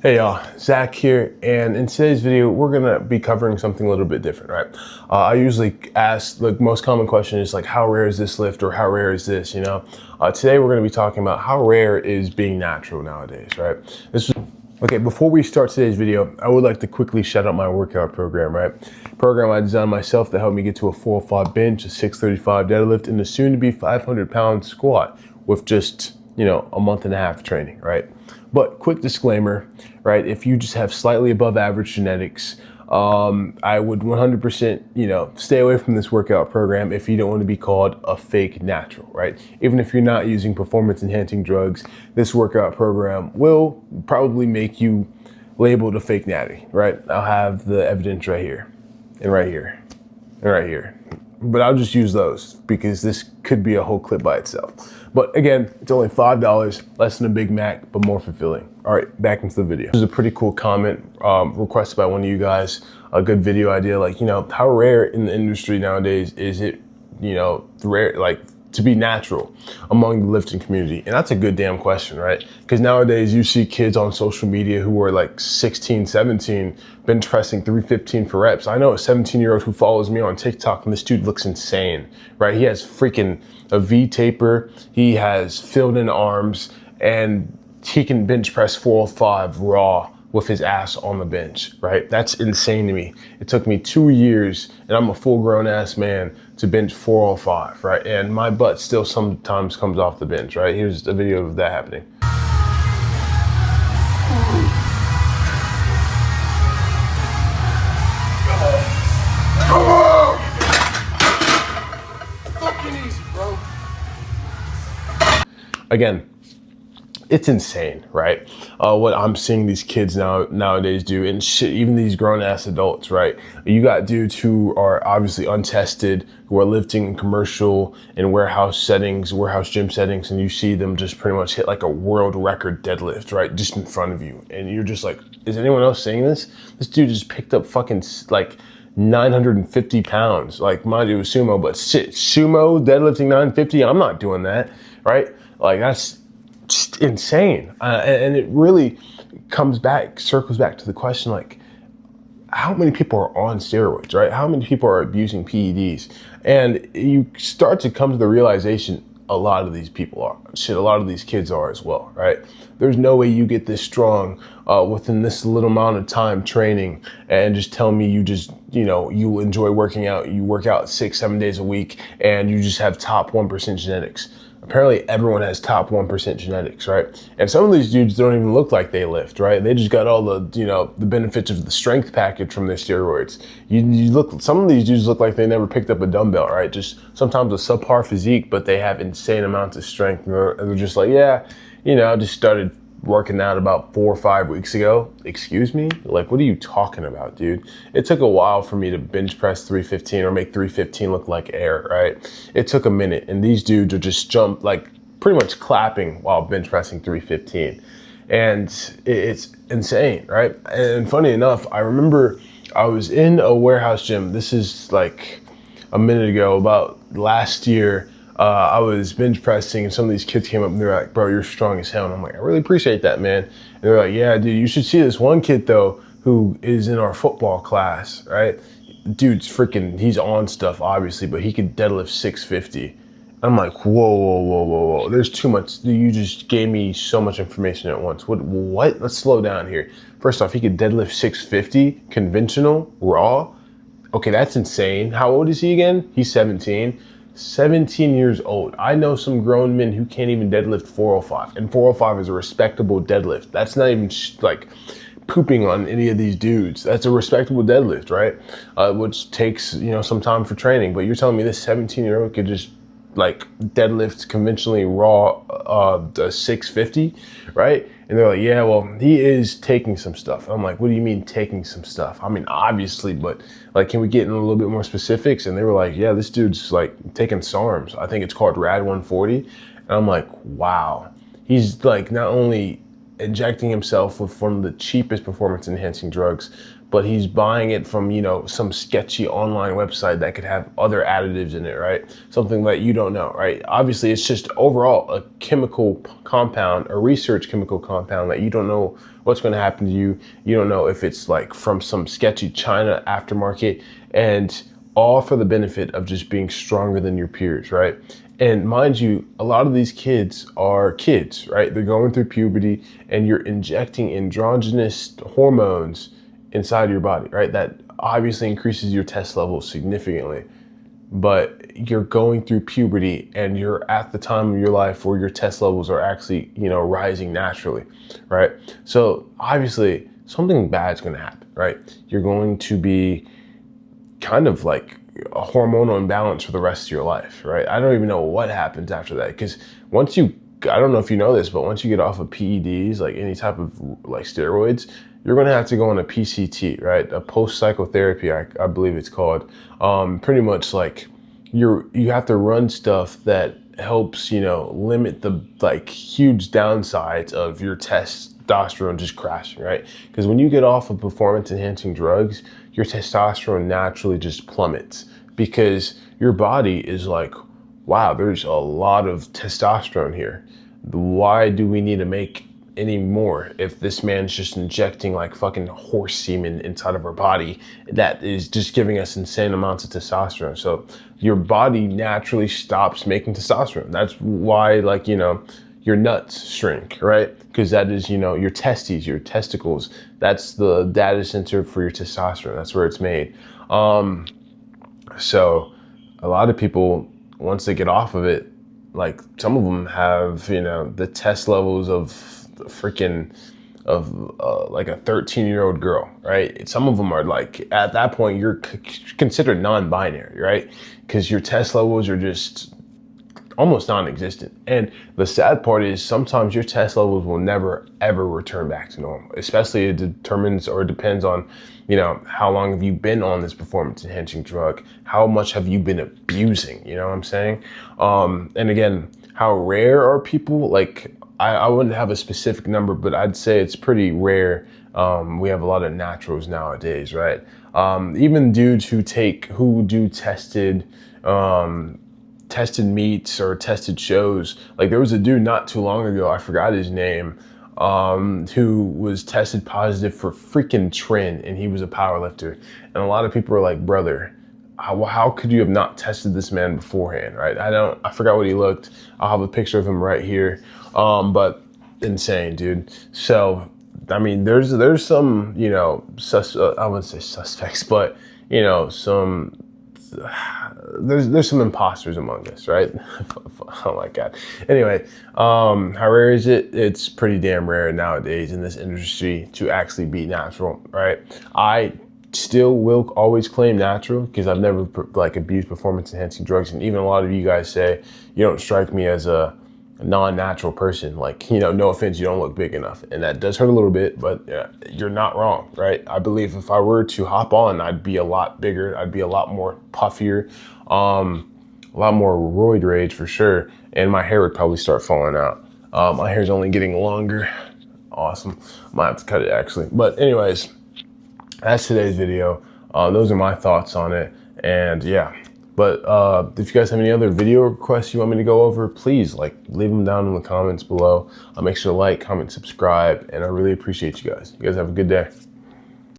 Hey y'all, Zach here, and in today's video, we're gonna be covering something a little bit different, right? I usually ask, the most common question is like, how rare is this lift or how rare is this, you know? Today we're gonna be talking about how rare is being natural nowadays, right? Okay, before we start today's video, I would like to quickly shout out my workout program, right? Program I designed myself to help me get to a 405 bench, a 635 deadlift, and a soon-to-be 500-pound squat with just, a month and a half of training, right? But quick disclaimer, right? If you just have slightly above average genetics, I would 100%, stay away from this workout program if you don't want to be called a fake natural, right? Even if you're not using performance enhancing drugs, this workout program will probably make you labeled a fake natty, right? I'll have the evidence right here and right here and right here. But I'll just use those because this could be a whole clip by itself. But again, it's only $5, less than a Big Mac, but more fulfilling. All right, back into the video. This is a pretty cool comment requested by one of you guys, a good video idea. Like, how rare in the industry nowadays is it, rare, like to be natural among the lifting community? And that's a good damn question, right? Because nowadays you see kids on social media who are like 16, 17, bench pressing 315 for reps. I know a 17-year-old who follows me on TikTok, and this dude looks insane, right? He has freaking a V taper, he has filled in arms, and he can bench press 405 raw with his ass on the bench, right? That's insane to me. It took me 2 years, and I'm a full grown ass man, to bench 405, right? And my butt still sometimes comes off the bench, right? Here's a video of that happening. Come on! Fucking easy, bro. Again, it's insane, right? What I'm seeing these kids nowadays do, and shit, even these grown ass adults, right? You got dudes who are obviously untested, who are lifting in commercial and warehouse settings, warehouse gym settings, and you see them just pretty much hit like a world record deadlift, right? Just in front of you. And you're just like, is anyone else seeing this? This dude just picked up fucking like 950 pounds. Like, mind you, it was sumo, but shit, sumo deadlifting 950, I'm not doing that, right? Like, that's just insane. And it really circles back to the question, like, how many people are on steroids, right? How many people are abusing PEDs? And you start to come to the realization a lot of these people are. Shit, a lot of these kids are as well, right? There's no way you get this strong within this little amount of time training and just tell me you just, you enjoy working out, you work out 6-7 days a week, and you just have top 1% genetics. Apparently everyone has top 1% genetics, right? And some of these dudes don't even look like they lift, right? They just got all the, the benefits of the strength package from their steroids. Some of these dudes look like they never picked up a dumbbell, right? Just sometimes a subpar physique, but they have insane amounts of strength. And they're just like, yeah, I just started working out about 4 or 5 weeks ago. Excuse me? Like, what are you talking about, dude? It took a while for me to bench press 315 or make 315 look like air, right? It took a minute, and these dudes are just like pretty much clapping while bench pressing 315. And it's insane, right? And funny enough, I remember I was in a warehouse gym. This is like a minute ago, about last year. I was bench pressing, and some of these kids came up and they're like, bro, you're strong as hell. And I'm like, I really appreciate that, man. And they're like, yeah, dude, you should see this one kid though, who is in our football class, right? Dude's freaking, he's on stuff obviously, but he could deadlift 650. I'm like, whoa. There's too much. You just gave me so much information at once. What? Let's slow down here. First off, he could deadlift 650, conventional, raw. Okay, that's insane. How old is he again? He's 17. 17 years old. I know some grown men who can't even deadlift 405, and 405 is a respectable deadlift. That's not even like pooping on any of these dudes. That's a respectable deadlift, right? Which takes, some time for training. But you're telling me this 17-year-old could just like deadlift conventionally raw 650, right? And they're like, yeah, well, he is taking some stuff. I'm like, what do you mean taking some stuff? I mean, obviously, but like, can we get in a little bit more specifics? And they were like, yeah, this dude's like taking SARMs. I think it's called Rad 140. And I'm like, wow. He's like not only injecting himself with one of the cheapest performance enhancing drugs, but he's buying it from, you know, some sketchy online website that could have other additives in it, right? Something that you don't know, right? Obviously, it's just overall a chemical compound, a research chemical compound that you don't know what's going to happen to you. You don't know if it's like from some sketchy China aftermarket, and all for the benefit of just being stronger than your peers, right? And mind you, a lot of these kids are kids, right? They're going through puberty, and you're injecting androgynous hormones inside your body, right? That obviously increases your test levels significantly. But you're going through puberty, and you're at the time of your life where your test levels are actually, you know, rising naturally, right? So obviously something bad is going to happen, right? You're going to be kind of like a hormonal imbalance for the rest of your life, right? I don't even know what happens after that, because once you, I don't know if you know this, but once you get off of PEDs, like any type of like steroids, you're going to have to go on a PCT, right? A post psychotherapy, I believe it's called. Pretty much like you have to run stuff that helps, you know, limit the like huge downsides of your testosterone just crashing, right? Because when you get off of performance enhancing drugs, your testosterone naturally just plummets, because your body is like, wow, there's a lot of testosterone here. Why do we need to make any more if this man's just injecting like fucking horse semen inside of our body that is just giving us insane amounts of testosterone? So your body naturally stops making testosterone. That's why, like, you know, your nuts shrink, right? Because that is, you know, your testes, your testicles. That's the data center for your testosterone. That's where it's made. So a lot of people, once they get off of it, like some of them have, you know, the test levels of like a 13-year-old girl, right? Some of them are like, at that point, you're considered non-binary, right? Because your test levels are just almost non-existent. And the sad part is sometimes your test levels will never ever return back to normal. Especially it determines or depends on, you know, how long have you been on this performance enhancing drug? How much have you been abusing? You know what I'm saying? And again, how rare are people? Like, I wouldn't have a specific number, but I'd say it's pretty rare. We have a lot of naturals nowadays, right? Even due to who do tested meets or tested shows. Like there was a dude not too long ago, I forgot his name, who was tested positive for freaking tren, and he was a power lifter. And a lot of people are like, brother, how could you have not tested this man beforehand, right? I forgot what he looked. I'll have a picture of him right here. But insane, dude. So, I mean, there's some, you know, I wouldn't say suspects, but, you know, there's some imposters among us, right? Oh my God. Anyway, how rare is it? It's pretty damn rare nowadays in this industry to actually be natural, right? I still will always claim natural because I've never like abused performance enhancing drugs. And even a lot of you guys say you don't strike me as a non-natural person. Like, you know, no offense, you don't look big enough. And that does hurt a little bit, but yeah, you're not wrong, right? I believe if I were to hop on, I'd be a lot bigger. I'd be a lot more puffier, a lot more roid rage for sure. And my hair would probably start falling out. My hair's only getting longer. Awesome. Might have to cut it actually. But anyways, that's today's video. Those are my thoughts on it. And yeah. But if you guys have any other video requests you want me to go over, please leave them down in the comments below. Make sure to like, comment, subscribe, and I really appreciate you guys. You guys have a good day.